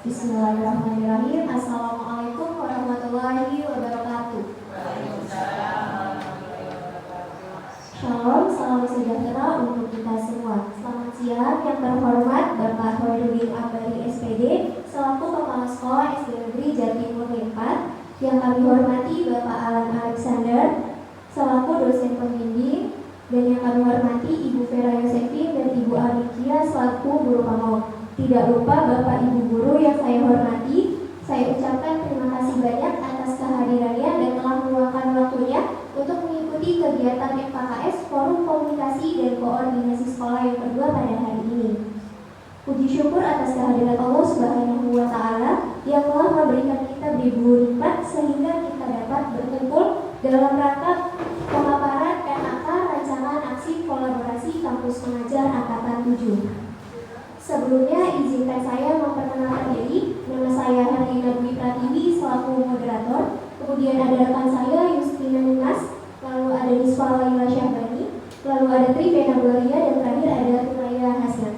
Bismillahirrahmanirrahim. Assalamualaikum warahmatullahi wabarakatuh. Shalom, salam sejahtera untuk kita semua. Selamat siang yang terhormat Bapak Hoirudin Ambari SPD selaku Kepala Sekolah SD Negeri Jatimur 4, yang kami hormati Bapak Alan Alexander selaku dosen pembimbing, dan yang kami hormati Ibu Vera Yosefin dan Ibu Alikia selaku guru pamong. Tidak lupa Bapak Ibu guru yang saya hormati, saya ucapkan terima kasih banyak atas kehadirannya dan telah meluangkan waktunya untuk mengikuti kegiatan FKKS Forum Komunikasi dan Koordinasi Sekolah yang kedua pada hari ini. Puji syukur atas kehadiran Allah Subhanahu wa Ta'ala yang telah memberikan kita beribu nikmat sehingga kita dapat berkumpul dalam rangka pemaparan RAK Rancangan Aksi Kolaborasi Kampus Mengajar Angkatan 7. Sebelumnya izinkan saya memperkenalkan diri. Nama saya Herlina Dwi Pratiwi selaku moderator. Kemudian ada rekan saya Justina Nunas, lalu ada Niswa Laila Syahbani, lalu ada Tri Bena Gloria, dan terakhir ada Tunaya Hasan.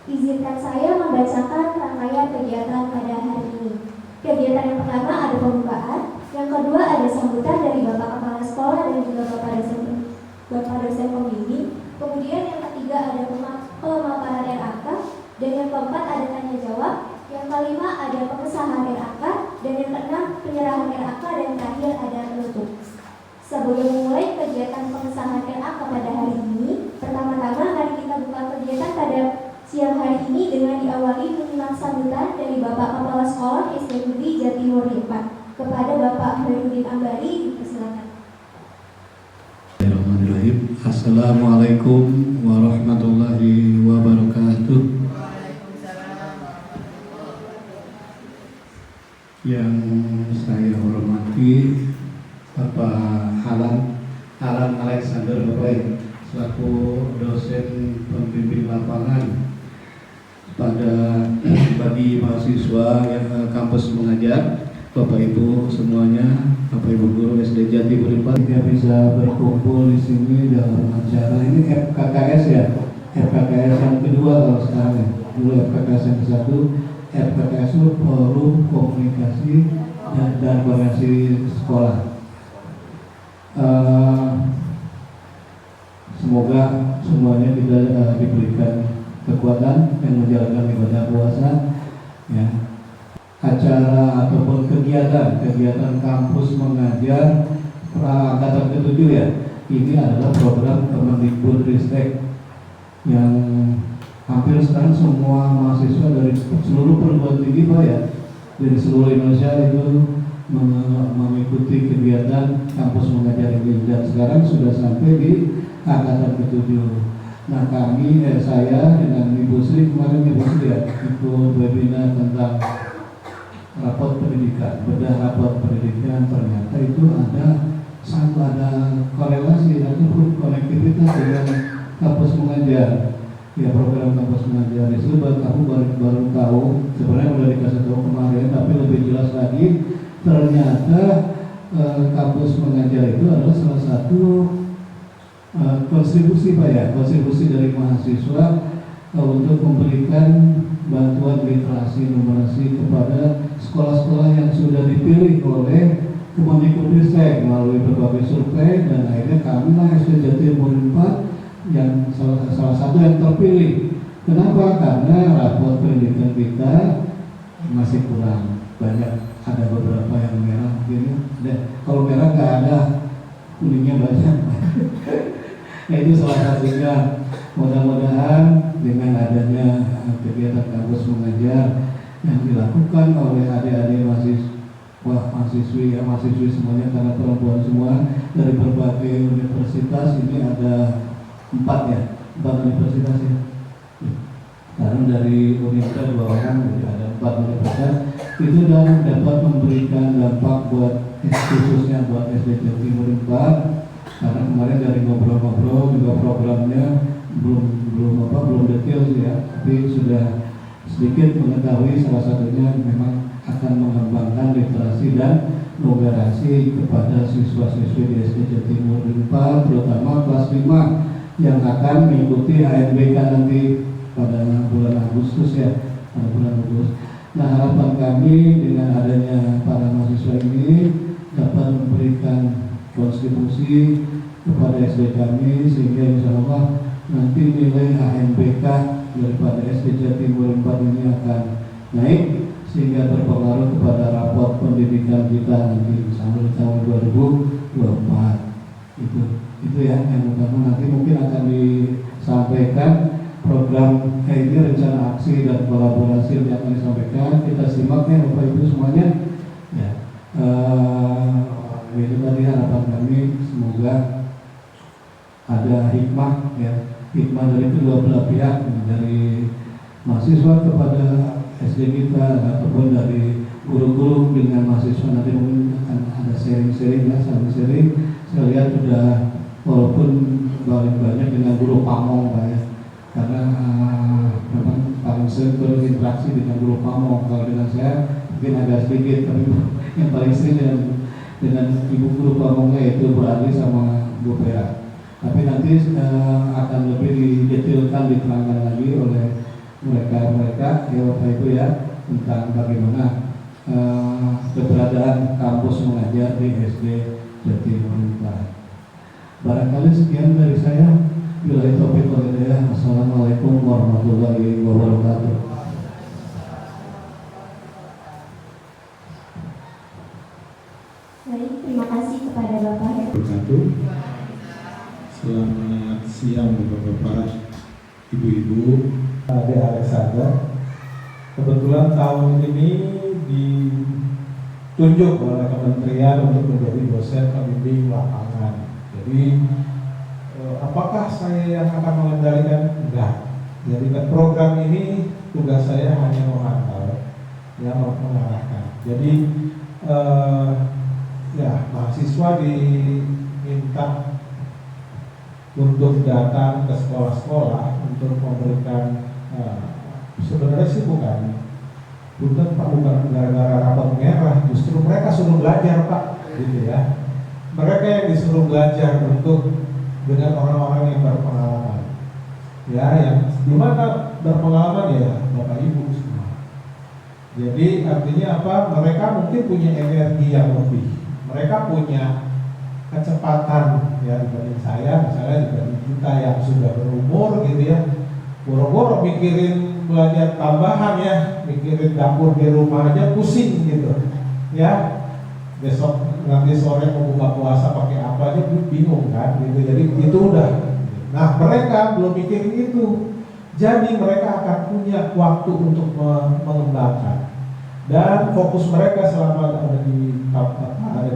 Izinkan saya membacakan rangkaian kegiatan pada hari ini. Kegiatan yang pertama ada pembukaan, yang kedua ada sambutan dari Bapak Kepala Sekolah dan juga Bapak dosen pembimbing. Kemudian yang ketiga ada pemaparan RAK, dan yang keempat ada tanya jawab, yang kelima ada pengesahan RAK, dan yang keenam penyerahan RAK, dan terakhir ada penutup. Sebelum memulai kegiatan pengesahan RAK pada hari ini, pertama-tama mari kita buka kegiatan pada siang hari ini dengan diawali menyimak sambutan dari Bapak Kepala Sekolah SD Negeri Jatimur 4 kepada Bapak Hoirudin Ambari. Silakan. Assalamualaikum warahmatullahi wabarakatuh. Yang saya hormati Bapak Alan Alexander Bapak selaku dosen pembimbing lapangan bagi mahasiswa yang kampus mengajar. Bapak Ibu semuanya, Bapak Ibu guru SD Jatimur 4 yang bisa berkumpul di sini dalam acara ini FKKS ya. FKKS yang kedua kalau sekarang ya. Dulu FKKS yang ke-1, FKKS itu Forum Komunikasi dan Koordinasi Sekolah. Semoga semuanya kita diberikan kekuatan yang menjalankan ibadah puasa ya. Acara ataupun kegiatan kampus mengajar angkatan ke-7 ya. Ini adalah program Kemendikbudristek yang hampir sekarang semua mahasiswa dari seluruh perguruan tinggi Pak ya, dari seluruh Indonesia itu mengikuti kegiatan kampus mengajar ini, dan sekarang sudah sampai di angkatan ke-7. Nah saya dengan Ibu Sri kemarin Ibu Sri ya ikut webinar tentang raport pendidikan, bedah raport pendidikan. Ternyata itu ada korelasi ataupun konektivitas dengan kampus mengajar ya, program kampus mengajar. Itu kamu baru tahu, sebenarnya udah dikasih tahu kemarin, tapi lebih jelas lagi ternyata kampus mengajar itu adalah salah satu kontribusi Pak ya, kontribusi dari mahasiswa untuk memberikan bantuan literasi numerasi kepada sekolah-sekolah yang sudah dipilih oleh Kemendikbudristek melalui berbagai survei, dan akhirnya kami SD Jatimur 4 yang salah satu yang terpilih. Kenapa? Karena raport pendidikan kita masih kurang banyak, ada beberapa yang merah mungkin. Kalau merah nggak ada, kuningnya banyak. Nah, itu salah satunya. Mudah-mudahan dengan adanya kegiatan kampus mengajar yang dilakukan oleh adik-adik mahasiswi semuanya, karena perempuan semua dari berbagai universitas, ini ada 4 universitas ya. Sekarang dari Universitas 2 orang, jadi ada 4 universitas itu, dan dapat memberikan dampak buat khususnya buat SD Jatimur 4. Karena kemarin dari ngobrol-ngobrol juga programnya belum detail sih ya, tapi sudah sedikit mengetahui. Salah satunya memang akan mengembangkan literasi dan numerasi kepada siswa-siswi di SD Jatimur 4, terutama kelas 5 yang akan mengikuti ANBK nanti pada bulan Agustus ya, pada bulan Agustus. Nah, harapan kami dengan adanya para mahasiswa ini dapat memberikan kontribusi kepada SD kami sehingga insya Allah nanti nilai HNBK daripada SD Jatimur 4 ini akan naik sehingga berpengaruh kepada rapor pendidikan kita nanti sampai tahun 2024. Itu ya yang utama. Nanti mungkin akan disampaikan program ini rencana aksi dan kolaborasi yang akan disampaikan. Kita simak ya Bapak Ibu semuanya. Ya, itu tadi harapan kami, semoga ada hikmah ya, hikmah dari kedua belah pihak, dari mahasiswa kepada SD kita ataupun dari guru-guru dengan mahasiswa. Nanti mungkin akan ada sharing-sharing ya, saling sharing. Saya lihat sudah walaupun paling banyak dengan guru pamong Pak ya, karena memang paling sering berinteraksi dengan guru pamong. Kalau dengan saya mungkin agak sedikit, tapi yang paling sering dengan ibu guru pamongnya yaitu Bu Ali sama Bu Pera. Tapi nanti akan lebih didetailkan, diterangkan lagi oleh mereka ya Bapak Ibu ya, tentang bagaimana keberadaan kampus mengajar di SD Jatimur Barat. Barangkali sekian dari saya. Billahi taufiq wal hidayah. Assalamualaikum warahmatullahi wabarakatuh. Baik, terima kasih kepada Bapak ya. Selamat siang Bapak-bapak, Ibu-ibu, Adik Alexander. Kebetulan tahun ini ditunjuk oleh Kementerian untuk menjadi dosen pembimbing lapangan. Jadi apakah saya yang akan mengendalikan? Enggak. Jadi program ini tugas saya hanya memantau, ya, mengarahkan. Jadi ya, mahasiswa diminta untuk datang ke sekolah-sekolah untuk memberikan sebenarnya sih bukan Pak, bukan gara-gara rapor merah, justru mereka suruh belajar Pak, gitu ya. Mereka yang disuruh belajar untuk dengan orang-orang yang berpengalaman, ya, yang dimana berpengalaman ya Bapak Ibu semua. Jadi artinya apa? Mereka mungkin punya energi yang lebih, mereka punya kecepatan ya dibanding saya, misalnya dibanding kita yang sudah berumur gitu ya. Boro-boro mikirin belajar tambahan ya, mikirin dapur di rumah aja pusing gitu ya. Besok nanti sore mau buka puasa pakai apa aja bingung kan gitu. Jadi itu udah. Nah, mereka belum mikirin itu. Jadi mereka akan punya waktu untuk mengembangkan. Dan fokus mereka selama ada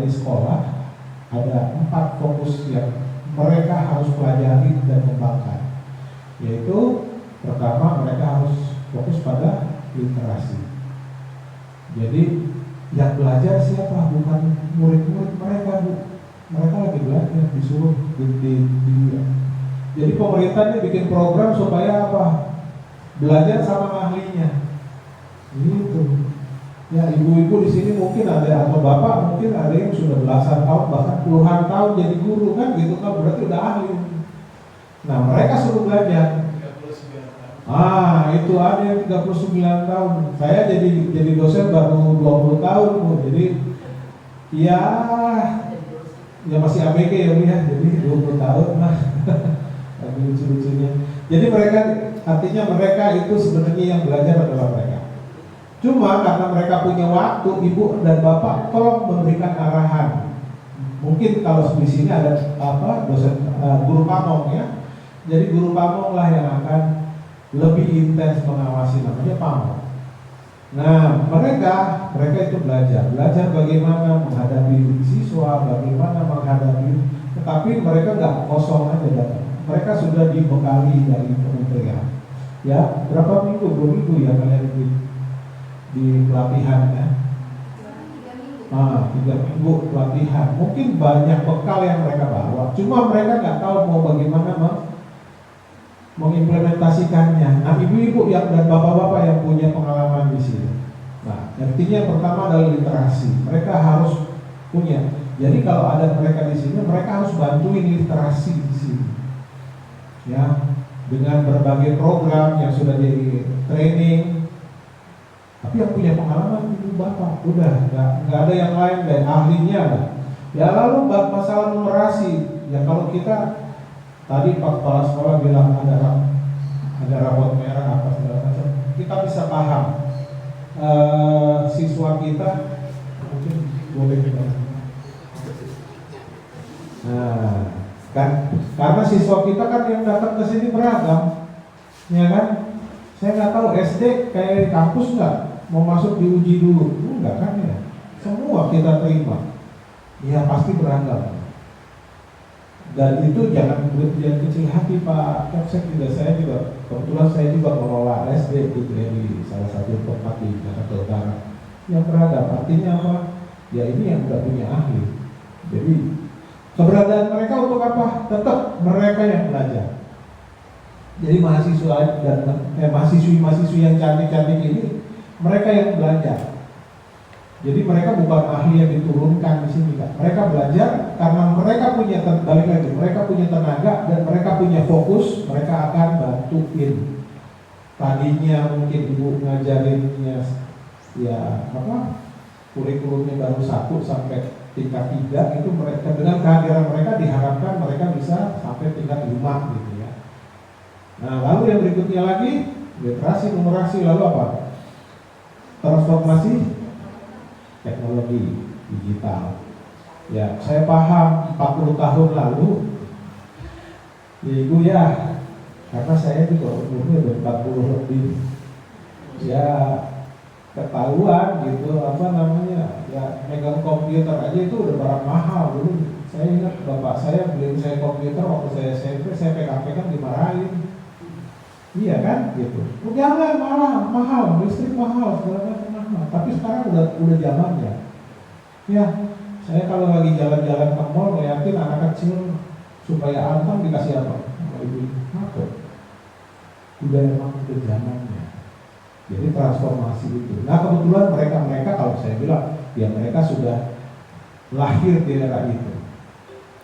di sekolah, ada 4 fokus yang mereka harus pelajari dan kembangkan. Yaitu pertama, mereka harus fokus pada literasi. Jadi yang belajar siapa? Bukan murid-murid mereka, Bu. Mereka lagi belajar, disuruh jadi pemerintah ini bikin program supaya apa? Belajar sama ahlinya. Gitu. Ya, ibu-ibu di sini mungkin ada, atau bapak mungkin ada yang sudah belasan tahun bahkan puluhan tahun jadi guru kan gitu kan, berarti udah ahli. Nah, mereka suruh belajar. Itu ada yang 39 tahun. Saya jadi dosen baru 20 tahun, Bu. Jadi ya masih ABG ya, Bu ya. Jadi 20 tahun lah. Lagi lucu-lucunya. Jadi mereka, artinya mereka itu sebenarnya yang belajar adalah mereka. Cuma karena mereka punya waktu, Ibu dan Bapak tolong memberikan arahan. Mungkin kalau di sini ada dosen guru pamong ya. Jadi guru pamong lah yang akan lebih intens mengawasi, namanya pamong. Nah, mereka itu belajar bagaimana menghadapi siswa, bagaimana menghadapi, tetapi mereka nggak kosong aja datang. Mereka sudah dibekali dari kementerian. Ya, berapa minggu, 2 minggu ya kalian di pelatihan ya? 3 minggu pelatihan. Mungkin banyak bekal yang mereka bawa. Cuma mereka nggak tahu mau bagaimana mengimplementasikannya. Nah, ibu-ibu yang dan bapak-bapak yang punya pengalaman di sini. Nah, artinya yang pertama adalah literasi. Mereka harus punya. Jadi kalau ada mereka di sini, mereka harus bantuin literasi di sini. Ya, dengan berbagai program yang sudah di training Tapi yang punya pengalaman ibu bapak, udah nggak ada yang lain dan ahlinya lah. Ya lalu masalah numerasi, ya kalau kita tadi Pak Kepala Sekolah bilang ada rapot merah apa segala macam, kita bisa paham. Siswa kita mungkin boleh kita. Nah, kan karena siswa kita kan yang datang ke sini beragam, ya kan? Saya nggak tahu SD kayak di kampus nggak mau masuk diuji dulu, enggak kan ya? Semua kita terima. Ya pasti beragam. Dan itu jangan kecil hati Pak Kapsek juga, saya juga kebetulan saya juga mengelola SD gitu ya, di salah satu tempat di Jakarta Utara yang beragam. Artinya apa? Ya ini yang nggak punya ahli. Jadi keberadaan mereka untuk apa? Tetap mereka yang belajar. Jadi mahasiswa dan mahasiswi yang cantik-cantik ini mereka yang belajar. Jadi mereka bukan ahli yang diturunkan di sini, kan? Mereka belajar karena mereka punya mereka punya tenaga dan mereka punya fokus, mereka akan bantuin. Tadinya mungkin ibu ngajarinnya ya apa? Kurikulumnya baru 1 sampai tingkat 3 itu mereka dengan kehadiran mereka diharapkan mereka bisa sampai tingkat 5 gitu ya. Nah, lalu yang berikutnya lagi literasi, numerasi, lalu apa? Transformasi teknologi digital. Ya, saya paham 40 tahun lalu ya ibu ya, karena saya juga umurnya udah 40 lebih. Ya ketahuan gitu apa namanya, ya megang komputer aja itu udah barang mahal dulu. Saya ingat bapak saya beliin saya komputer waktu saya SMP, saya pegang-pegang dimarahin. Iya kan, gitu. Oh, jangan mahal, listrik mahal, segala macam mahal. Tapi sekarang udah zamannya. Ya, saya kalau lagi jalan-jalan ke mall ngeliatin anak kecil supaya anteng dikasih apa? Ibu apa? Udah emang udah zamannya. Jadi transformasi itu. Nah kebetulan mereka kalau saya bilang, ya mereka sudah lahir di era itu.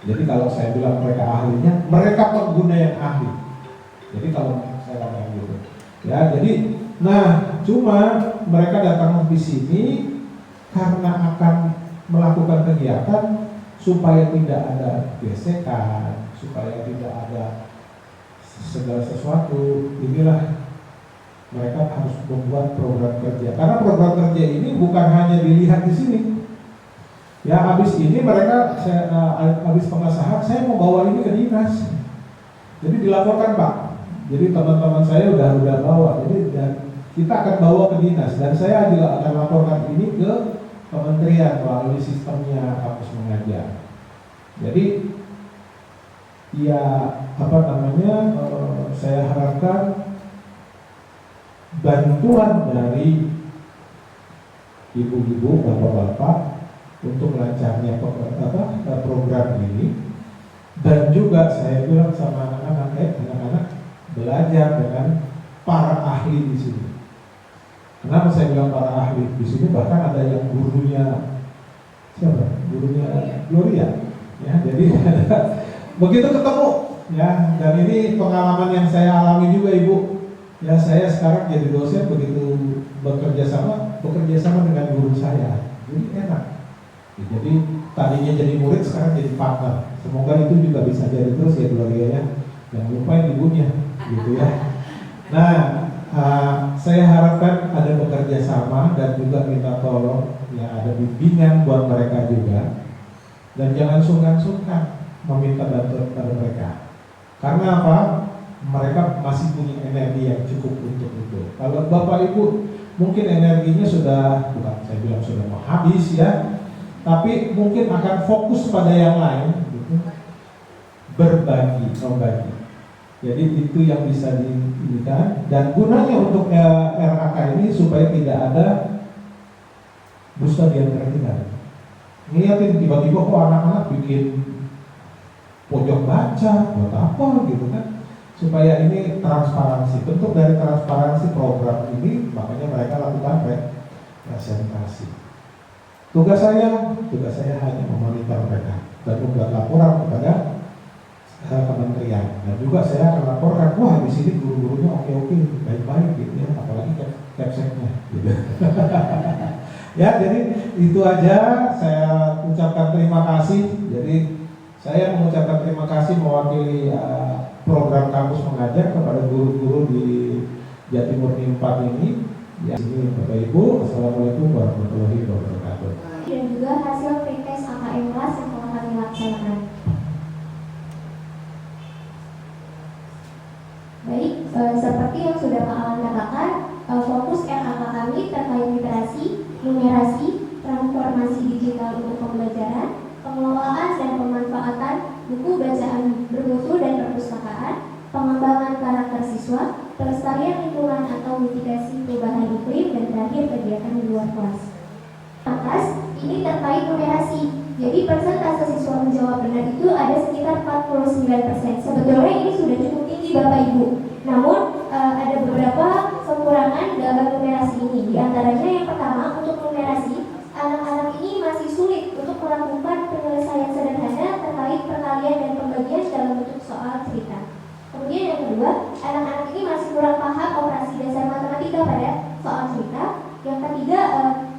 Jadi kalau saya bilang mereka ahlinya, mereka pengguna yang ahli. Jadi kalau saya katakan gitu, ya jadi, nah cuma mereka datang di sini karena akan melakukan kegiatan supaya tidak ada gesekan, supaya tidak ada segala sesuatu. Inilah mereka harus membuat program kerja. Karena program kerja ini bukan hanya dilihat di sini. Ya habis ini mereka, habis pengesahan saya mau bawa ini ke dinas. Jadi dilaporkan Pak. Jadi teman-teman saya udah bawa. Jadi kita akan bawa ke dinas dan saya juga akan laporkan ini ke kementerian melalui sistemnya kampus mengajar. Jadi ya apa namanya, saya harapkan bantuan dari ibu-ibu, bapak-bapak untuk lancarnya program ini. Dan juga saya bilang sama anak-anak belajar dengan para ahli di sini. Kenapa saya bilang para ahli di sini? Bahkan ada yang gurunya siapa? Gurunya Gloria. Ya, jadi begitu ketemu ya, dan ini pengalaman yang saya alami juga ibu. Ya saya sekarang jadi dosen, begitu bekerja sama dengan guru saya, jadi enak. Jadi tadinya jadi murid, sekarang jadi partner. Semoga itu juga bisa jadi terus ya Gloria ya. Jangan lupain ibunya, gitu ya. Nah, saya harapkan ada bekerja sama dan juga minta tolong ya, ada bimbingan buat mereka juga. Dan jangan sungkan-sungkan meminta bantuan kepada mereka. Karena apa? Mereka masih punya energi yang cukup untuk itu. Kalau Bapak Ibu mungkin energinya sudah, bukan saya bilang sudah mau habis ya, tapi mungkin akan fokus pada yang lain, gitu. Berbagi, membagi. Jadi itu yang bisa dilihat. Dan gunanya untuk RAK ini supaya tidak ada dusta di antara kita. Ngeliatin tiba-tiba kok anak-anak bikin pojok baca, buat apa gitu kan? Supaya ini transparansi. Bentuk dari transparansi program ini, makanya mereka lakukan presentasi. Tugas saya hanya memonitor mereka dan membuat laporan kepada kementerian. Dan juga saya akan laporkan, wah di sini guru-gurunya oke-oke, baik-baik gitu ya, apalagi capseknya gitu. Ya, jadi itu aja saya ucapkan terima kasih. Jadi saya mengucapkan terima kasih mewakili program kampus mengajar kepada guru-guru di Jatimurni 4 ini. Ya, ini Bapak Ibu, Assalamualaikum warahmatullahi wabarakatuh. Dan juga hasil pretest AKM kelas yang telah kami laksanakan. Baik, seperti yang sudah Pak Alan katakan, fokus RAK kami terkait literasi, numerasi, transformasi digital untuk pembelajaran, pengelolaan dan pemanfaatan buku bacaan bermutu dan perpustakaan, pengembangan karakter siswa, pelestarian lingkungan atau mitigasi perubahan iklim, dan terakhir kegiatan di luar kelas. Atas, ini terkait numerasi. Jadi persentase siswa menjawab benar itu ada sekitar 49%. Sebetulnya ini sudah cukup tinggi Bapak Ibu. Namun ada beberapa kekurangan dalam numerasi ini. Di antaranya yang pertama, untuk numerasi, anak-anak ini masih sulit untuk melakukan penyelesaian sederhana terkait perkalian dan pembagian dalam bentuk soal cerita. Kemudian yang kedua, anak-anak ini masih kurang paham operasi dasar matematika pada soal cerita. Yang ketiga,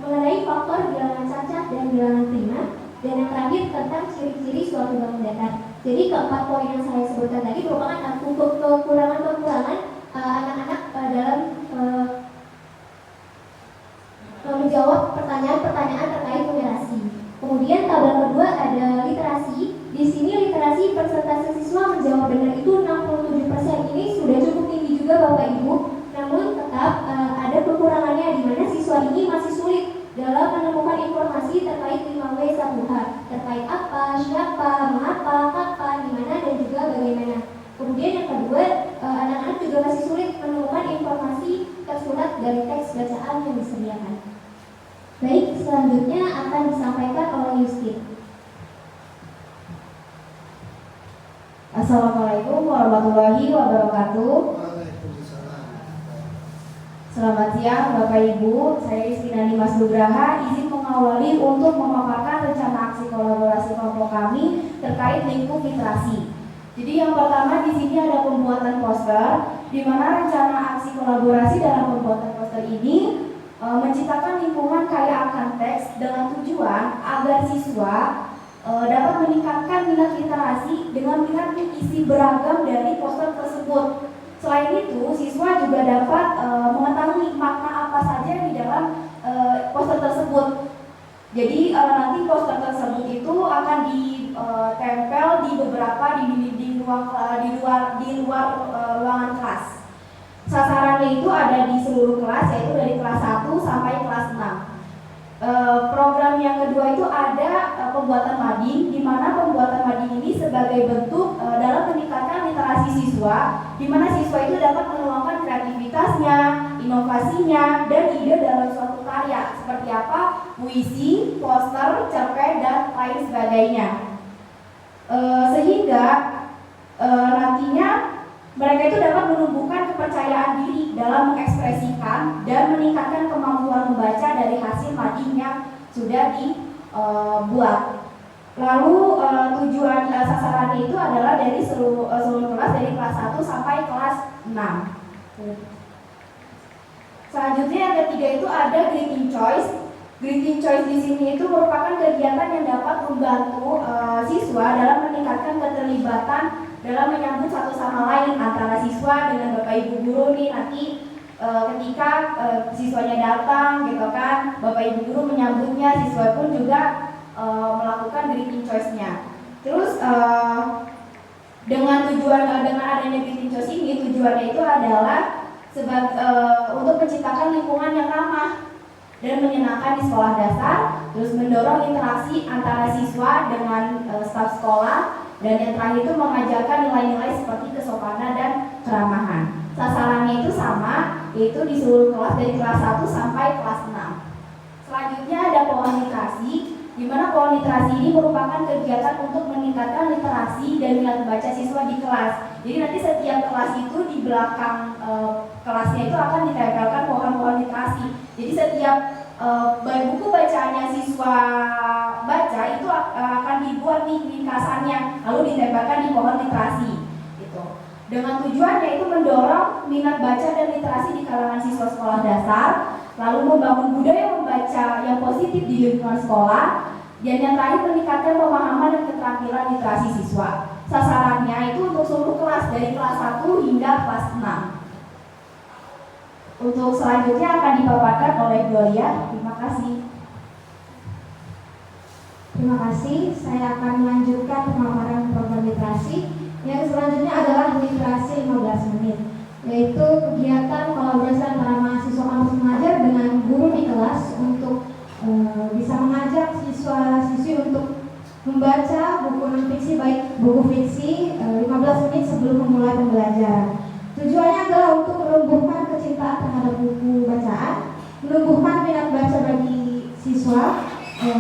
mengenai faktor bilangan cacat dan bilangan prima. Dan yang terakhir tentang ciri-ciri suatu bangun datar. Jadi keempat poin yang saya sebutkan tadi merupakan kekurangan-kekurangan anak-anak dalam menjawab pertanyaan-pertanyaan terkait numerasi. Kemudian tabel kedua ada literasi. Di sini literasi persentase siswa menjawab benar itu 67%. Ini sudah cukup tinggi juga Bapak Ibu. Namun tetap ada kekurangannya di mana siswa ini masih sulit dalam menemukan informasi terkait 5W1H, terkait apa, siapa, mengapa, kapan, di mana, dan juga bagaimana. Kemudian yang kedua, anak-anak juga masih sulit menemukan informasi tersurat dari teks bacaan yang disediakan. Baik, selanjutnya akan disampaikan oleh Yustin. Assalamualaikum warahmatullahi wabarakatuh. Selamat siang Bapak Ibu, saya Istina Mas Nugraha, izin mengawali untuk memaparkan rencana aksi kolaborasi kelompok kami terkait lingkup literasi. Jadi yang pertama di sini ada pembuatan poster, di mana rencana aksi kolaborasi dalam pembuatan poster ini menciptakan lingkungan kaya akan teks dengan tujuan agar siswa dapat meningkatkan minat literasi dengan melihat isi beragam dari poster tersebut. Selain itu, siswa juga dapat mengetahui makna apa saja di dalam poster tersebut. Jadi nanti poster tersebut itu akan ditempel di beberapa di luar ruangan kelas. Sasarannya itu ada di seluruh kelas, yaitu dari kelas 1 sampai kelas 6. Program yang kedua itu ada pembuatan mading, di mana pembuatan mading ini sebagai bentuk dalam meningkatkan literasi siswa, di mana siswa itu dapat menuangkan kreativitasnya, inovasinya, dan ide dalam suatu karya seperti apa, puisi, poster, cerpen, dan lain sebagainya. Sehingga nantinya mereka itu dapat menumbuhkan kepercayaan diri dalam mengekspresikan dan meningkatkan kemampuan membaca dari hasil mading yang sudah dibuat. Lalu tujuan sasarannya itu adalah dari seluruh kelas, dari kelas 1 sampai kelas 6. Selanjutnya yang ketiga itu ada greeting choice. Greeting choice di sini itu merupakan kegiatan yang dapat membantu siswa dalam meningkatkan keterlibatan dalam menyambut satu sama lain antara siswa dengan Bapak Ibu guru nih nanti ketika siswanya datang gitu kan, Bapak Ibu guru menyambutnya, siswa pun juga melakukan greeting choice-nya. Terus dengan adanya greeting choice ini, tujuannya itu adalah untuk menciptakan lingkungan yang ramah dan menyenangkan di sekolah dasar, terus mendorong interaksi antara siswa dengan staf sekolah, dan yang terakhir itu mengajarkan nilai-nilai seperti kesopanan dan keramahan. Sasarannya itu sama, yaitu di seluruh kelas dari kelas 1 sampai kelas 6. Selanjutnya ada pohon literasi, di mana pohon literasi ini merupakan kegiatan untuk meningkatkan literasi dan minat membaca siswa di kelas. Jadi nanti setiap kelas itu di belakang kelasnya itu akan ditempelkan pohon-pohon literasi. Jadi setiap buku bacaannya siswa baca itu akan dibuat nih ringkasannya, lalu ditempelkan di pohon literasi. Gitu. dengan tujuan yaitu mendorong minat baca dan literasi di kalangan siswa sekolah dasar, lalu membangun budaya membaca yang positif di lingkungan sekolah, dan yang terakhir meningkatkan pemahaman dan keterampilan literasi siswa. Sasarannya itu untuk seluruh kelas dari kelas 1 hingga kelas 6. Untuk selanjutnya akan dipaparkan oleh Gloria. Terima kasih. Terima kasih. Saya akan melanjutkan pemaparan program literasi. Yang selanjutnya adalah literasi 15 menit, yaitu kegiatan kolaborasi antara mahasiswa kampus mengajar dengan guru di kelas untuk bisa mengajak siswa-siswi untuk membaca buku non-fiksi, baik buku fiksi 15 menit sebelum memulai pembelajaran. Tujuannya adalah untuk menumbuhkan kecintaan terhadap buku bacaan, menumbuhkan minat baca bagi siswa,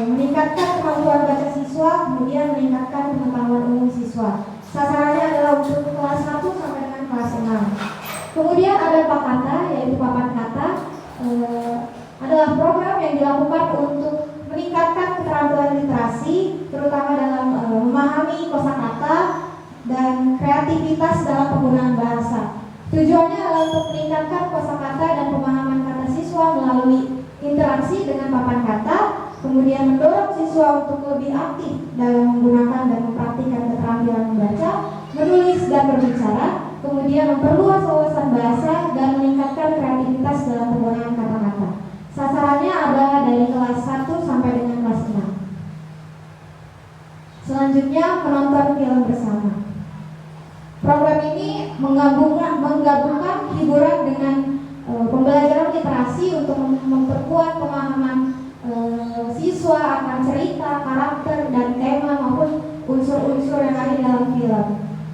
meningkatkan kemampuan baca siswa, kemudian meningkatkan pengetahuan umum siswa. Sasarannya adalah untuk kelas 1 sampai dengan kelas 6. Kemudian ada Pakata, yaitu papan kata, adalah program yang dilakukan untuk meningkatkan keterampilan literasi, terutama dalam memahami kosakata dan kreativitas dalam penggunaan bahasa. Tujuannya adalah untuk meningkatkan kosakata dan pemahaman kata siswa melalui interaksi dengan papan kata, kemudian mendorong siswa untuk lebih aktif dalam menggunakan dan mempraktikkan keterampilan membaca, menulis, dan berbicara, kemudian memperluas wawasan bahasa dan meningkatkan kreativitas dalam penggunaan kata-kata. Sasarannya adalah dari kelas 1 sampai dengan kelas 6. Selanjutnya, menonton film bersama. Program ini menggabungkan hiburan dengan pembelajaran literasi untuk memperkuat pemahaman siswa akan cerita, karakter, dan tema maupun unsur-unsur yang ada di dalam film.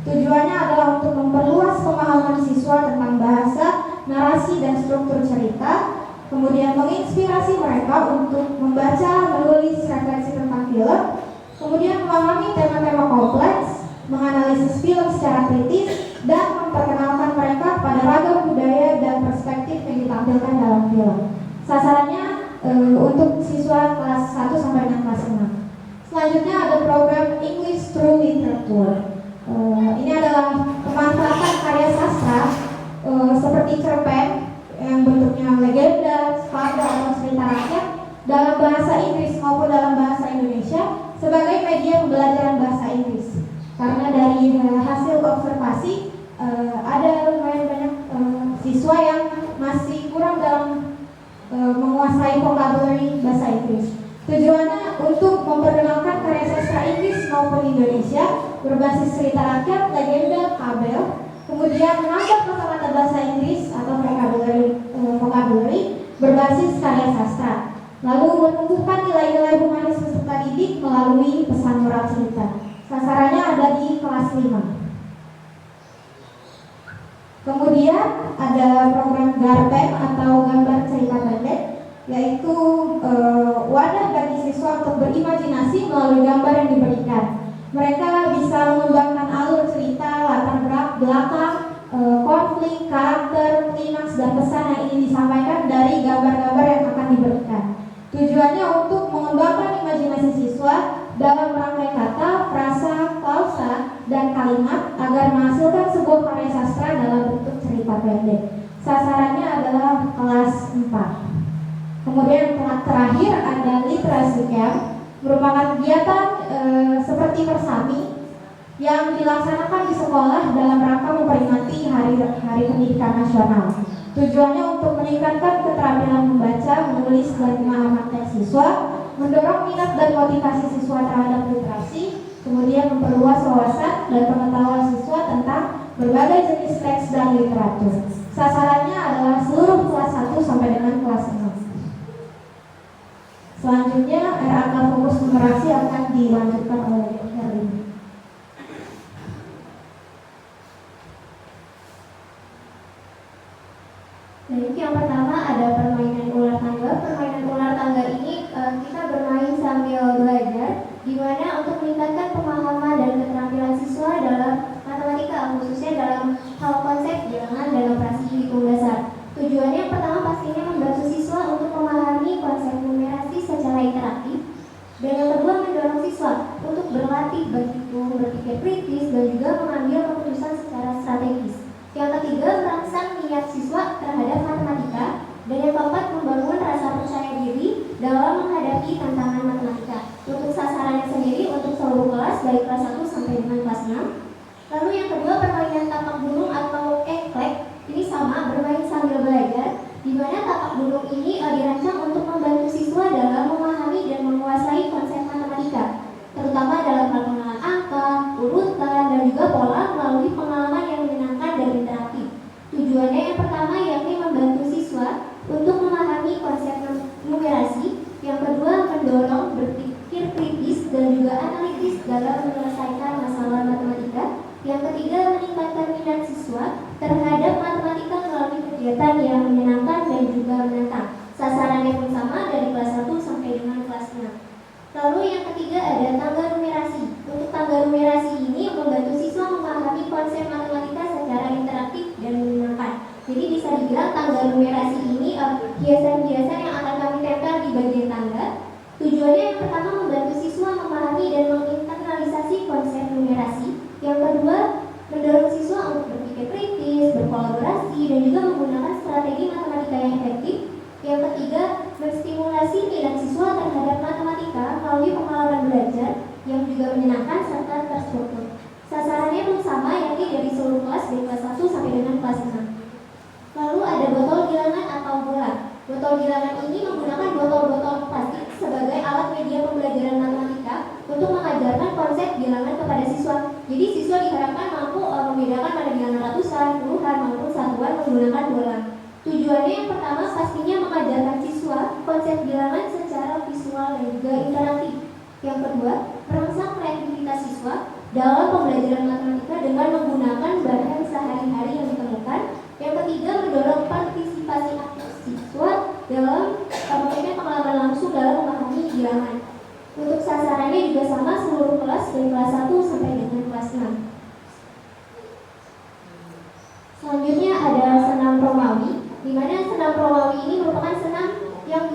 Tujuannya adalah untuk memperluas pemahaman siswa tentang bahasa, narasi, dan struktur cerita, kemudian menginspirasi mereka untuk membaca, menulis refleksi tentang film, kemudian memahami tema-tema kompleks, menganalisis film secara kritis, dan memperkenalkan mereka pada ragam budaya dan perspektif yang ditampilkan dalam film. Sasarannya untuk siswa kelas 1 sampai dengan kelas 6. Selanjutnya ada program English Through Literature. Ini adalah pemanfaatan karya sastra seperti cerpen yang bentuknya legenda, fabel, atau cerita rakyat dalam bahasa Inggris maupun dalam bahasa Indonesia sebagai media pembelajaran bahasa Inggris. Karena dari hasil observasi ada lumayan banyak siswa yang masih kurang dalam menguasai vocabulary bahasa Inggris. Tujuannya untuk memperkenalkan karya sastra Inggris maupun Indonesia berbasis cerita rakyat, legenda, fabel, kemudian menambah kosakata bahasa Inggris atau vocabulary berbasis karya sastra, lalu menumbuhkan nilai-nilai humanis peserta didik melalui pesan moral cerita. Sasarannya ada di kelas 5. Kemudian ada program GARPEN atau gambar cerita pendek, yaitu wadah bagi siswa untuk berimajinasi melalui gambar yang diberikan. Mereka bisa mengembangkan alur cerita, latar belakang, konflik, karakter, klimaks, dan pesan yang ingin disampaikan dari gambar-gambar yang akan diberikan. Tujuannya untuk mengembangkan imajinasi siswa dalam rangkai kata, frasa, klausa, dan kalimat agar menghasilkan sebuah karya sastra dalam bentuk cerita pendek. Sasarannya adalah kelas 4. Kemudian terakhir ada literasi camp, merupakan kegiatan seperti persami yang dilaksanakan di sekolah dalam rangka memperingati Hari Pendidikan Nasional. Tujuannya untuk meningkatkan keterampilan membaca, menulis, dan pemahaman teks siswa, mendorong minat dan motivasi siswa terhadap literasi, kemudian memperluas wawasan dan pengetahuan siswa tentang berbagai jenis teks dan literatur. Sasarannya adalah seluruh kelas 1 sampai dengan kelas 6. Selanjutnya, RAK Fokus Numerasi akan dilanjutkan oleh Herlina. Baik, yang pertama ada permainan ular tangga. Permainan ular tangga ini kita bermain sambil belajar, di mana untuk meningkatkan pemahaman dan keterampilan siswa dalam matematika, khususnya dalam hal konsep bilangan dan operasi hitung dasar. Tujuannya pertama pastinya membantu siswa untuk memahami konsep numerasi secara interaktif, dan yang kedua mendorong siswa untuk berlatih berhitung, berpikir kritis, dan juga mengambil keputusan secara strategis. Yang ketiga, merangsang minat siswa terhadap matematika. Dan yang keempat, membangun rasa percaya diri dalam menghadapi tantangan matematika. Untuk sasarannya sendiri untuk seluruh kelas, dari kelas 1 sampai dengan kelas 6. Lalu yang kedua, permainan tapak gunung atau engklek. Ini sama, bermain sambil belajar, di mana tapak gunung ini dirancang untuk membantu siswa dalam memahami dan menguasai konsep matematika, terutama dalam hal pengenalan angka, urutan, dan juga pola melalui pengalaman yang menyenangkan dan interaktif. Tujuannya yang pertama yakni membantu siswa untuk memahami konsep numerasi, yang kedua mendorong berpikir kritis dan juga analitis dalam menyelesaikan masalah matematika, yang ketiga meningkatkan minat siswa terhadap matematika melalui kegiatan yang menyenangkan dan juga menantang. Sasarannya pun sama dari kelas 1 sampai dengan kelas 6. Lalu yang ketiga ada tangga numerasi. Untuk tangga numerasi ini membantu siswa memahami konsep matematika secara interaktif dan menyenangkan. Jadi bisa dibilang tangga numerasi ini hiasan-hiasan yang akan kami tempel di bagian tangga. Tujuannya yang pertama membantu siswa memahami dan menginternalisasi konsep numerasi. Yang kedua, mendorong siswa untuk berpikir kritis, berkolaborasi, dan juga menggunakan strategi matematika yang efektif. Yang ketiga, menstimulasi minat siswa terhadap matematika melalui pengalaman belajar yang juga menyenangkan serta terstruktur. Sasarannya pun sama, yakni dari seluruh kelas dari kelas 1 sampai dengan kelas 6. Lalu ada botol gilangan atau bola. Botol gilangan ini menggunakan botol-botol plastik sebagai alat media pembelajaran matematika untuk mengajarkan konsep bilangan kepada siswa. Jadi siswa diharapkan mampu membedakan pada bilangan ratusan, puluhan, maupun satuan menggunakan bola. Tujuannya yang pertama pastinya mengajarkan siswa konsep bilangan secara visual dan juga interaktif. Yang kedua, merangsang kreativitas siswa dalam pembelajaran matematika dengan menggunakan bahan sehari-hari yang ditemukan. Yang ketiga, mendorong partisipasi aktif siswa dalam memberikan pengalaman langsung dalam memahami bilangan. Untuk sasarannya juga sama seluruh kelas dari kelas 1 sampai dengan kelas 6. Selanjutnya ada senam Romawi, di mana senam Romawi ini merupakan senam yang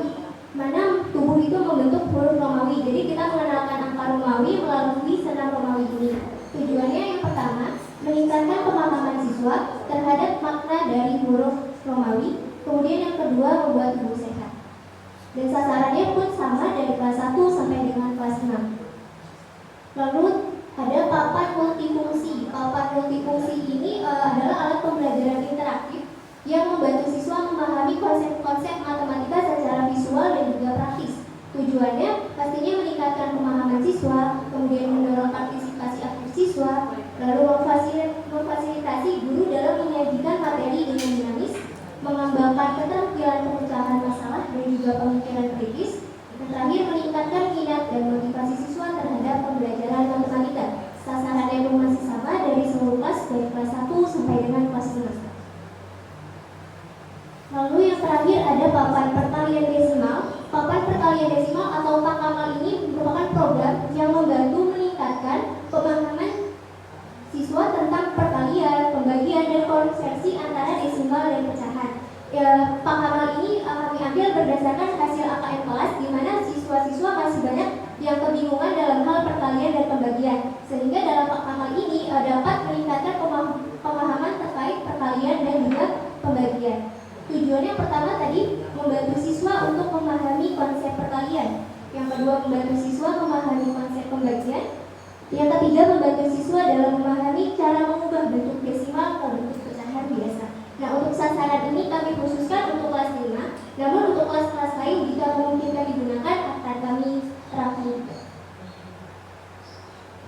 mana tubuh itu membentuk huruf Romawi. Jadi kita mengenalkan angka Romawi melalui senam Romawi ini. Tujuannya yang pertama, meningkatkan pemahaman siswa terhadap makna dari huruf Romawi. Kemudian yang kedua, membuat tubuh sehat. Dan sasarannya pun sama dari kelas 1 sampai dengan kelas 6. Lalu ada papan multifungsi. Papan multifungsi ini adalah alat pembelajaran interaktif yang membantu siswa memahami konsep-konsep matematika secara visual dan juga praktis. Tujuannya pastinya meningkatkan pemahaman siswa, kemudian mendorong partisipasi aktif siswa, lalu memfasilitasi guru dalam menyajikan materi dengan dinamis, mengembangkan keterampilan pemecahan masalah dan juga pemikiran kritis, dan terakhir meningkatkan minat dan motivasi siswa terhadap pembelajaran matematika. Sasarannya pun masih sama dari seluruh kelas dari kelas 1 sampai dengan kelas 6. Lalu yang terakhir ada papan perkalian desimal. Papan perkalian desimal atau PAKAMAL ini merupakan program yang membantu meningkatkan pemahaman siswa tentang perkalian, pembagian, dan konversi antara desimal dan pecahan. PAKAMAL ini kami ambil berdasarkan hasil AKM kelas, di mana siswa-siswa masih banyak yang kebingungan dalam hal perkalian dan pembagian. Sehingga dalam PAKAMAL ini dapat meningkatkan pemahaman terkait perkalian dan juga pembagian. Tujuannya pertama tadi membantu siswa untuk memahami konsep perkalian. Yang kedua, membantu siswa memahami konsep pembagian. Yang ketiga, membantu siswa dalam memahami cara mengubah bentuk desimal ke bentuk pecahan biasa. Nah, untuk sasaran ini kami khususkan untuk kelas 5. Namun untuk kelas-kelas lain jika memungkinkan digunakan akan kami terapkan.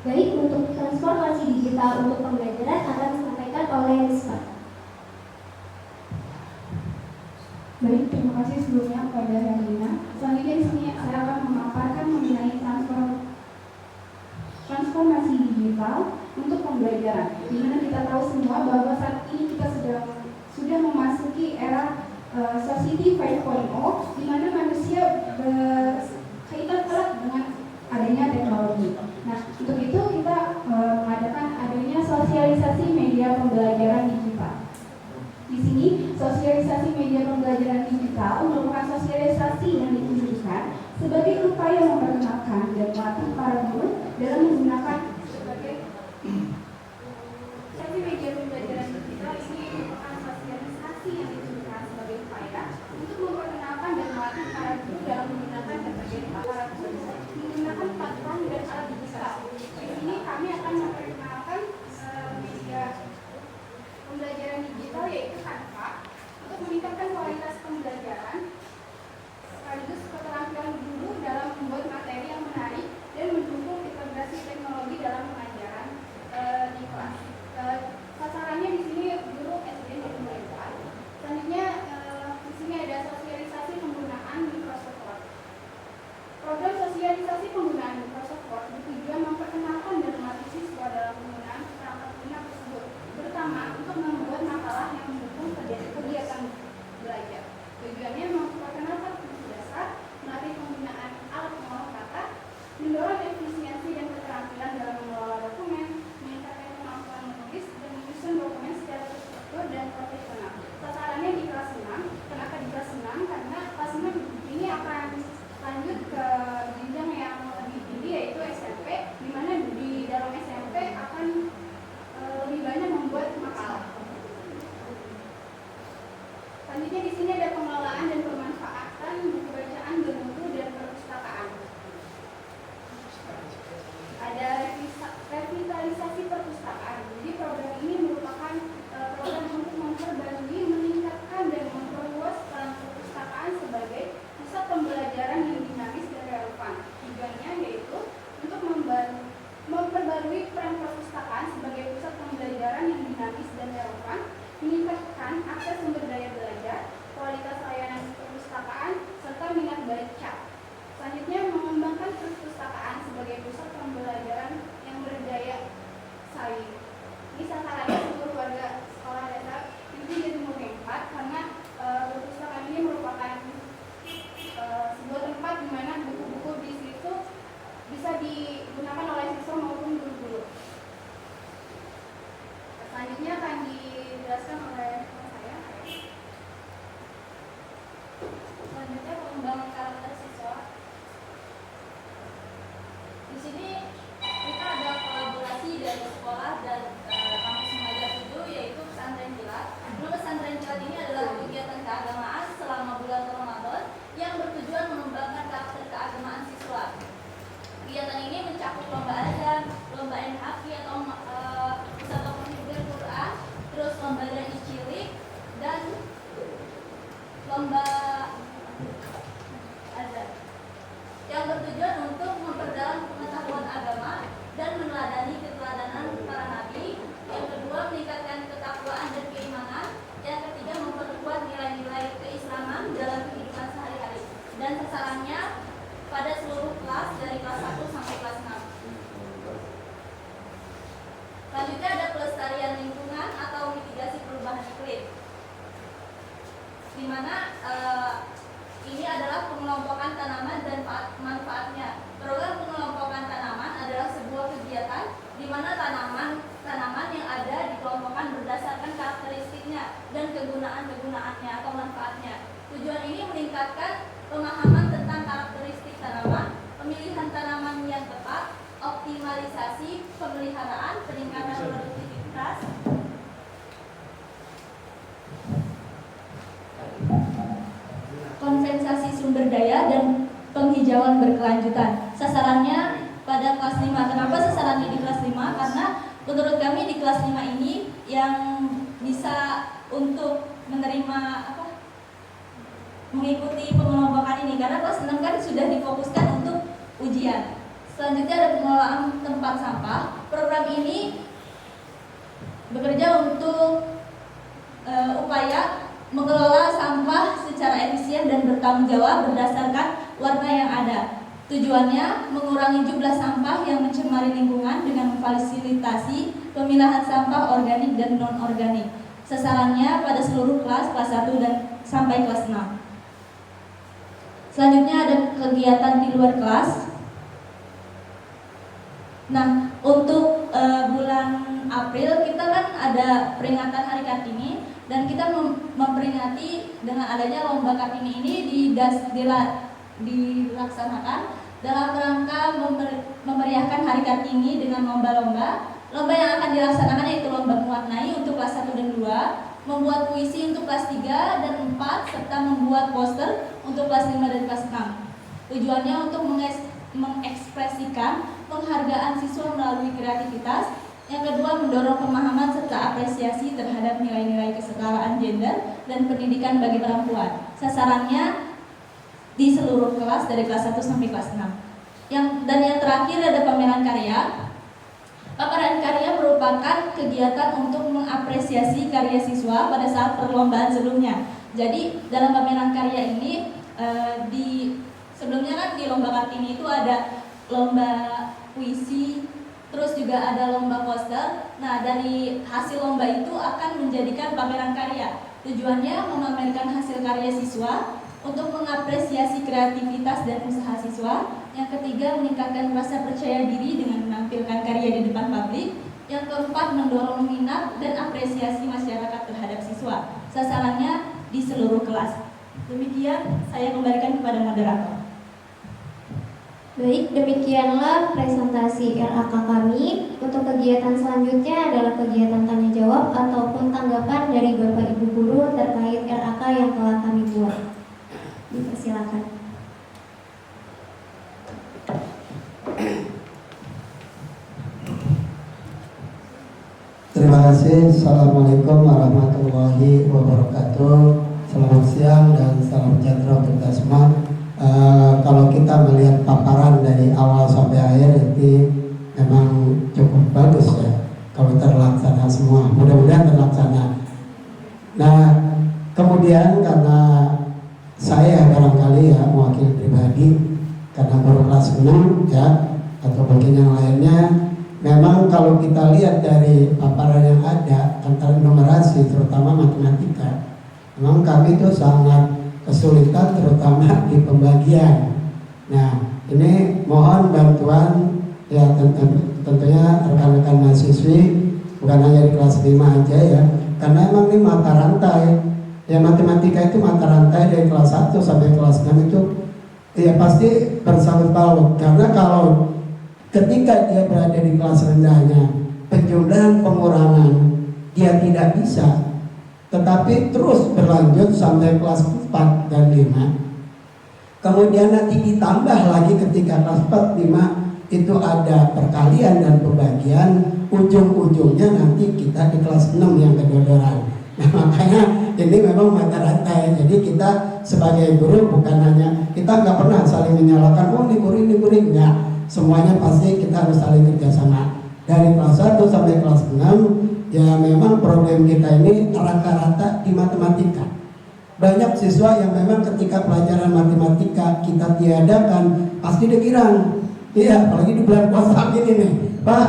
Baik, untuk transformasi digital untuk pembelajaran akan disampaikan oleh Rizka. Baik, terima kasih sebelumnya kepada Herlina. Selanjutnya di sini saya akan memaparkan mengenai transformasi digital untuk pembelajaran. Di mana kita tahu semua bahwa saat ini kita sudah memasuki era Society 5.0, di mana manusia berkaitan erat dengan adanya teknologi. Nah, untuk itu kita mengadakan adanya sosialisasi media pembelajaran digital. Di sini, sosialisasi media pembelajaran digital merupakan sosialisasi yang ditujukan sebagai upaya memperkenalkan dan melatih para guru dalam meningkatkan kualitas pembelajaran sekaligus keterampilan guru dalam membuat materi yang menarik dan mendukung integrasi teknologi dalam pengajaran di kelas. Sasarannya di sini guru SD Negeri Mulai. Selanjutnya di sini ada sosialisasi penggunaan Microsoft Word. Program sosialisasi penggunaan Microsoft Word bertujuan memperkenalkan dan melatih siswa dalam penggunaan perangkat lunak tersebut, terutama untuk membuat makalah yang mendukung kegiatan belajar. Tujuannya memperkenalkan prinsip dasar, melatih penggunaan alat pengolah kata, mendorong efisiensi dan keterampilan dalam mengelola dokumen, meningkatkan kemampuan menulis dan menyusun dokumen secara terstruktur dan profesional. Sasarannya di kelas 6. Kenapa di kelas 6? Karena kelas 6 ini akan lanjut ke jenjang yang lebih tinggi, yaitu SMP, di mana di dalam SMP akan lebih banyak membuat makalah. Selanjutnya di sini ada pengelolaan dan pemanfaatan buku bacaan bermutu dan perpustakaan. Ada revitalisasi perpustakaan. Jadi program ini merupakan program untuk memperbarui, meningkatkan dan memperluas peran perpustakaan sebagai pusat pembelajaran yang dinamis dan relevan. Tujuannya yaitu untuk memperbarui peran perpustakaan sebagai pusat pembelajaran yang dinamis dan relevan, meningkatkan akses sumber daya belajar, kualitas layanan perpustakaan, serta minat baca. Selanjutnya, mengembangkan perpustakaan sebagai pusat pembelajaran yang berdaya saing. Ini sasarannya seluruh warga sekolah dasar Negeri Jatimurni 4, karena perpustakaan ini merupakan sebuah tempat di mana buku-buku di situ bisa digunakan oleh siswa maupun guru-guru. Selanjutnya akan dijelaskan oleh saya. Selanjutnya pengembangan karakter siswa. Di sini kita ada kolaborasi dari sekolah dan kampus mengajar itu, yaitu pesantren kilat. Pesantren kilat ini adalah kegiatan keagamaan selama bulan Ramadan yang bertujuan mengembangkan karakter keagamaan siswa. Kegiatan ini mencakup lomba azan, lomba NHQ atau pusat penghibur Quran, terus lomba dari cilik dan lomba azan, yang bertujuan untuk memperdalam pengetahuan agama dan meneladani keteladanan para nabi. Yang kedua, meningkatkan ketakwaan dan keimanan. Yang ketiga, memperkuat nilai-nilai keislaman dalam kehidupan sehari-hari. Dan sasarannya pada seluruh kelas dari kelas 1 sampai kelas 6. Selanjutnya ada pelestarian lingkungan atau mitigasi perubahan iklim, di mana ini adalah pengelompokan tanaman dan manfaatnya. Program pengelompokan tanaman adalah sebuah kegiatan di mana tanaman yang ada dikelompokkan berdasarkan karakteristiknya dan kegunaannya atau manfaatnya. Tujuan ini meningkatkan pemahaman tentang karakteristik tanaman, pemilihan tanaman yang tepat, optimalisasi pemeliharaan, peningkatan produktivitas, kompensasi sumber daya dan penghijauan berkelanjutan. Sasarannya pada kelas 5. Kenapa sasarannya di kelas 5? Karena menurut kami di kelas 5 ini yang bisa untuk menerima mengikuti pengelompokan ini, karena kelas 6 kan sudah difokuskan untuk ujian. Selanjutnya ada pengelolaan tempat sampah. Program ini bekerja untuk upaya mengelola sampah secara efisien dan bertanggung jawab berdasarkan warna yang ada. Tujuannya mengurangi jumlah sampah yang mencemari lingkungan dengan memfasilitasi pemilahan sampah organik dan non-organik. Sasarannya pada seluruh kelas 1 dan sampai kelas 6. Selanjutnya ada kegiatan di luar kelas. Nah, untuk bulan April kita kan ada peringatan Hari Kartini, dan kita memperingati dengan adanya lomba Kartini ini dilaksanakan dalam rangka memeriahkan Hari Kartini dengan lomba-lomba. Lomba yang akan dilaksanakan yaitu lomba mewarnai untuk kelas 1 dan 2, membuat puisi untuk kelas 3 dan 4, serta membuat poster untuk kelas 5 dan kelas 6. Tujuannya untuk mengekspresikan penghargaan siswa melalui kreativitas, Yang kedua, mendorong pemahaman serta apresiasi terhadap nilai-nilai kesetaraan gender dan pendidikan bagi perempuan. Sasarannya di seluruh kelas dari kelas 1 sampai kelas 6. Yang terakhir ada pameran karya. Pameran karya merupakan kegiatan untuk mengapresiasi karya siswa pada saat perlombaan sebelumnya. Jadi dalam pameran karya ini sebelumnya kan di lomba Kartini itu ada lomba puisi, terus juga ada lomba poster. Nah, dari hasil lomba itu akan menjadikan pameran karya. Tujuannya memamerkan hasil karya siswa untuk mengapresiasi kreativitas dan usaha siswa. Yang ketiga, meningkatkan rasa percaya diri dengan menampilkan karya di depan publik. Yang keempat, mendorong minat dan apresiasi masyarakat terhadap siswa. Sasarannya di seluruh kelas. Demikian, saya kembalikan kepada moderator. Baik, demikianlah presentasi RAK kami. Untuk kegiatan selanjutnya adalah kegiatan tanya jawab ataupun tanggapan dari Bapak Ibu guru terkait RAK yang telah kami buat. Dipersilakan. Terima kasih. Assalamualaikum warahmatullahi wabarakatuh. Selamat siang dan salam sejahtera untuk kita semua. Kalau kita melihat paparan dari awal sampai akhir itu memang cukup bagus ya. Kalau terlaksana semua, mudah-mudahan terlaksana. Nah, kemudian karena saya barangkali ya mewakili pribadi karena baru kelas 6 ya atau bagian yang lainnya, memang kalau kita lihat dari paparan yang ada antara numerasi terutama matematika, memang kami itu sangat kesulitan terutama di pembagian. Nah, ini mohon bantuan ya tentunya rekan-rekan mahasiswi bukan hanya di kelas 5 aja ya, karena memang ini mata rantai. Ya matematika itu mata rantai dari kelas 1 sampai kelas 6 itu ya pasti bersangkut paut. Karena kalau ketika dia berada di kelas rendahnya, penjumlahan pengurangan dia tidak bisa, tetapi terus berlanjut sampai kelas 4 dan 5. Kemudian nanti ditambah lagi ketika kelas 4, 5 itu ada perkalian dan pembagian, ujung-ujungnya nanti kita di kelas 6 yang kedodoran. Nah makanya ini memang mata rantai. Jadi kita sebagai guru bukan hanya, kita nggak pernah saling menyalahkan, oh ini guru enggak. Semuanya pasti kita harus saling kerjasama. Dari kelas 1 sampai kelas 6, ya memang problem kita ini rata-rata di matematika. Banyak siswa yang memang ketika pelajaran matematika kita tiadakan, pasti dia girang. Iya, apalagi di bulan puasa ini nih, Pak,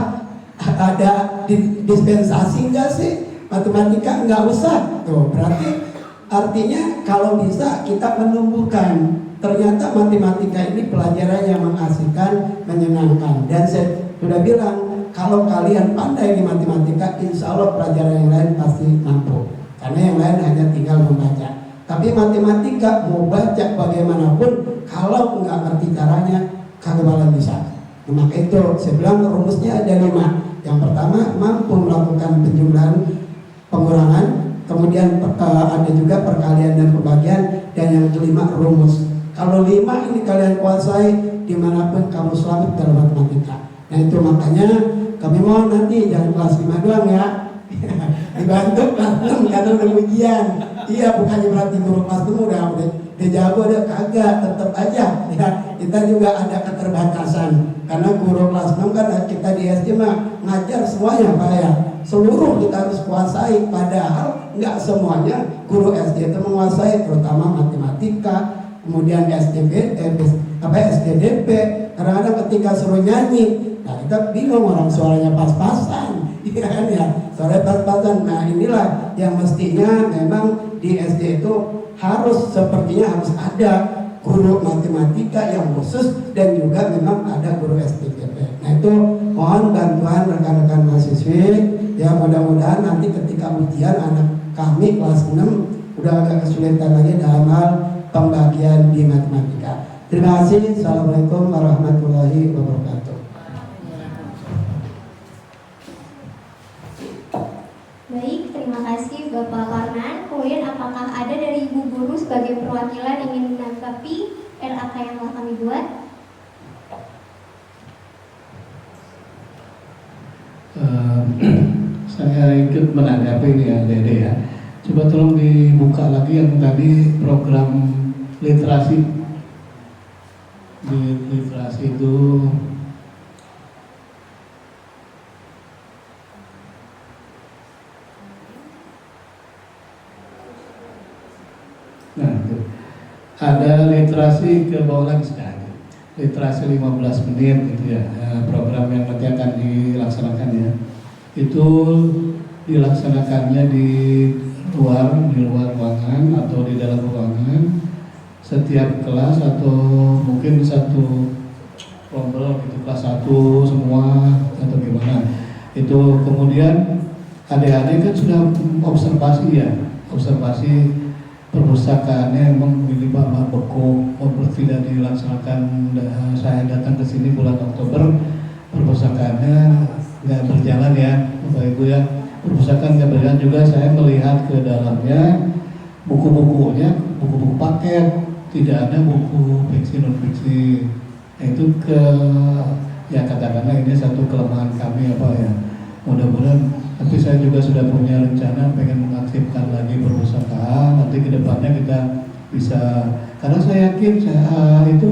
ada dispensasi enggak sih? Matematika enggak usah. Tuh, berarti artinya kalau bisa kita menumbuhkan. Ternyata matematika ini pelajaran yang mengasihkan, menyenangkan. Dan saya sudah bilang, kalau kalian pandai di matematika, insya Allah pelajaran yang lain pasti mampu. Karena yang lain hanya tinggal membaca. Tapi matematika mau baca bagaimanapun, kalau nggak ngerti caranya, kagak bakal bisa. Nah, maka itu saya bilang rumusnya ada 5. Yang pertama, mampu melakukan penjumlahan pengurangan. Kemudian ada juga perkalian dan pembagian. Dan yang kelima, rumus. Kalau 5 ini kalian kuasai, dimanapun kamu selamat dalam matematika. Nah itu makanya kami mau nanti jangan kelas 5 doang ya, dibantu kelas 6 karena udah ujian. Iya, bukannya berarti guru kelas 6 udah jago, udah kagak, tetap aja ya, kita juga ada keterbatasan. Karena guru kelas 6 kan kita di SD mah ngajar semuanya Pak ya, seluruh kita harus kuasai. Padahal nggak semuanya guru SD itu menguasai, terutama matematika. Kemudian SDDP, kadang-kadang ketika suruh nyanyi, nah kita bingung, orang suaranya pas-pasan, ya kan ya, suaranya pas-pasan. Nah inilah yang mestinya memang di SD itu sepertinya harus ada guru matematika yang khusus dan juga memang ada guru SDDP. Nah itu mohon bantuan rekan-rekan mahasiswi ya, mudah-mudahan nanti ketika ujian anak kami kelas 6 udah agak kesulitan lagi dalam hal pembagian di matematika. Terima kasih. Assalamualaikum warahmatullahi wabarakatuh. Baik, terima kasih Bapak Karnan. Kemudian apakah ada dari Ibu Guru sebagai perwakilan ingin menanggapi RAK yang telah kami buat? Eh, saya ikut menanggapi ini ya Dede ya. Coba tolong dibuka lagi yang tadi program literasi. Di literasi itu nah itu ada literasi ke bawah lagi sekali. Literasi 15 menit gitu ya. Program yang nanti akan dilaksanakan ya. Itu dilaksanakannya di luar ruangan atau di dalam ruangan, setiap kelas atau mungkin satu rombel gitu, kelas 1 semua atau gimana. Itu kemudian adik-adik kan sudah observasi ya, observasi perpustakaannya emang ini Bapak beku, tidak dilaksanakan. Saya datang ke sini bulan Oktober, perpustakaannya nggak berjalan ya Bapak Ibu ya. Perpustakaan nggak berjalan juga, saya melihat ke dalamnya buku-bukunya, buku-buku paket, tidak ada buku fiksi non fiksi. Itu ya katakanlah ini satu kelemahan kami apa ya. Mudah-mudahan, tapi saya juga sudah punya rencana pengen mengaktifkan lagi perpustakaan. Nanti kedepannya kita bisa, karena saya yakin itu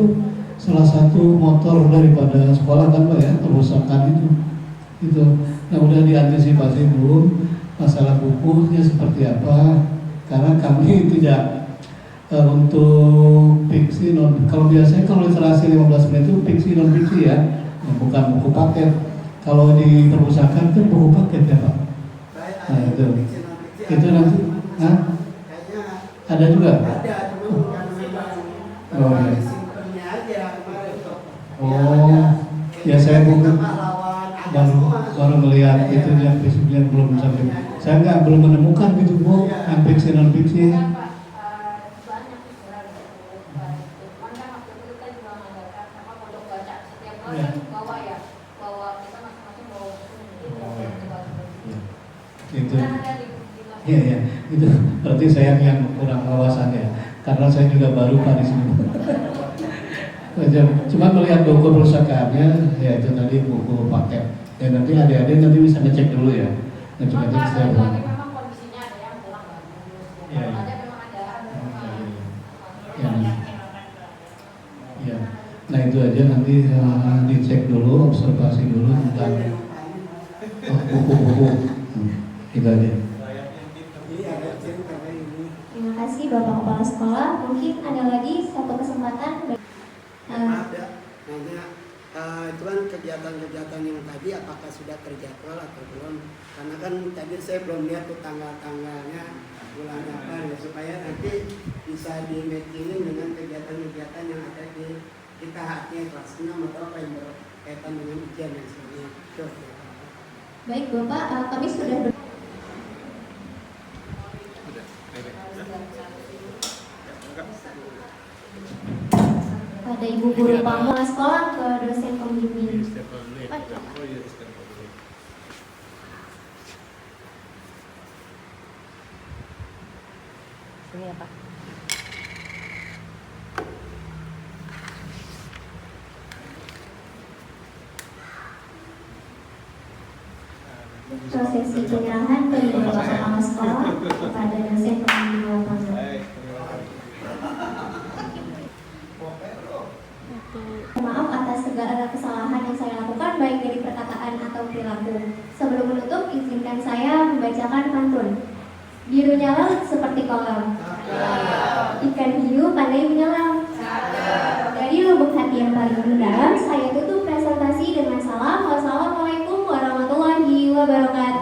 salah satu motor daripada sekolah kan Pak ya, perpustakaan itu. Nah udah diantisipasi belum masalah bukunya seperti apa? Karena kami tidak untuk fiksi non, kalau biasanya kalau literasi 15 menit itu fiksi non fiksi ya, bukan buku paket. Kalau di perpustakaan kan buku paket ya Pak. Nah itu nanti, ada juga. Oh ya. Oh ya, saya bukan baru melihat itu yang fiksinya belum sampai. Saya belum menemukan gitu Bu, yang fiksi non fiksi. Iya, itu berarti saya yang kurang wawasan ya, karena saya juga baru Pak di sini. Cuma melihat buku perpustakaannya, ya itu tadi buku paket. Ya nanti adik-adik nanti bisa ngecek dulu ya, ngecek setiap hari. Ya, nah itu aja nanti dicek dulu, observasi dulu tentang buku-buku. Itu aja. Terima kasih Bapak Kepala Sekolah. Mungkin ada lagi satu kesempatan. Ada nanya itu kan kegiatan-kegiatan yang tadi apakah sudah terjadwal atau belum? Karena kan tadi saya belum lihat tuh tanggal-tanggalnya bulan apa ya, supaya nanti bisa di matchingin dengan kegiatan-kegiatan yang ada di kita haknya kelas 6 atau apa yang berkaitan dengan ujian dan sebagainya. Baik Bapak, kami sudah ada Ibu Guru Pamula Sekolah ke dosen pembimbing. Ini apa? Prosesi penyerahan dari Bapak Kepala Sekolah kepada dosen pembimbing lapangan. Maaf atas segala kesalahan yang saya lakukan baik dari perkataan atau perilaku. Sebelum menutup, izinkan saya membacakan pantun. Birunya laut seperti kolam, ikan hiu pandai menyelam. Dari lubuk hati yang paling mendalam, saya tutup presentasi dengan salam. Wassalamualaikum warahmatullahi wabarakatuh.